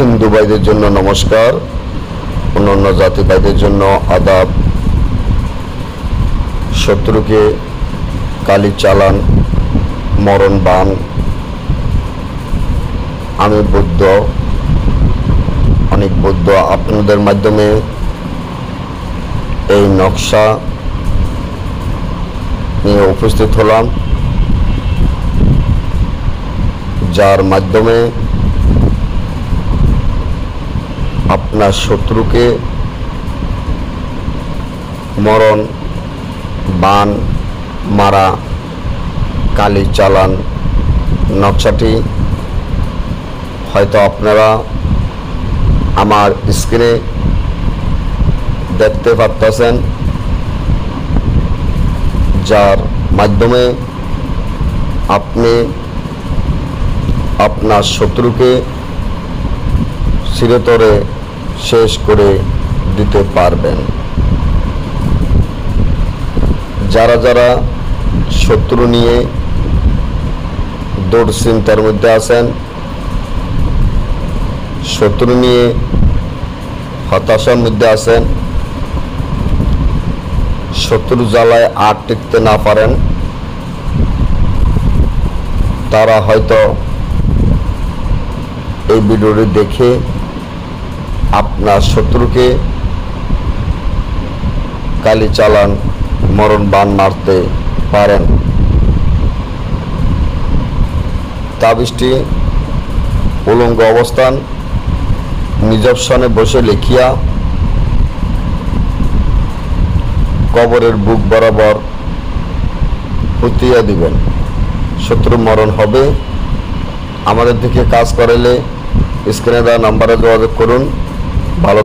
হিন্দু ভাইদের জন্য নমস্কার, অন্যান্য জাতি ভাইদের জন্য আদাব। শত্রুকে কালি চালান, মরণ বান। আমি বৌদ্ধ, অনেক বৌদ্ধ আপনাদের মাধ্যমে এই নকশা নিয়ে উপস্থিত হলাম, যার মাধ্যমে আপনার শত্রুকে মরণ বান মারা কালি চালান নকশাটি হয়তো আপনারা আমার স্ক্রিনে দেখতে পাচ্ছেন, যার মাধ্যমে আপনি আপনার শত্রুকে চিরতরে শেষ করে দিতে পারবেন। যারা যারা শত্রু নিয়ে দুশ্চিন্তার মধ্যে আছেন, শত্রু নিয়ে হতাশার মধ্যে আছেন, শত্রু জ্বালায় আর টিকতে না পারেন, তারা হয়তো এই ভিডিওটি দেখে আপনার শত্রুকে কালি চালান মরণ বান মারতে পারেন। তাবিজটি উলঙ্গ অবস্থান নিজস্বনে বসে লিখিয়া কবরের বুক বরাবর পুঁতিয়া দিবেন, শত্রু মরণ হবে। আমাদের দিকে কাজ করাইলে স্ক্রিনে দেওয়া নাম্বারে যোগাযোগ করুন। ভালো।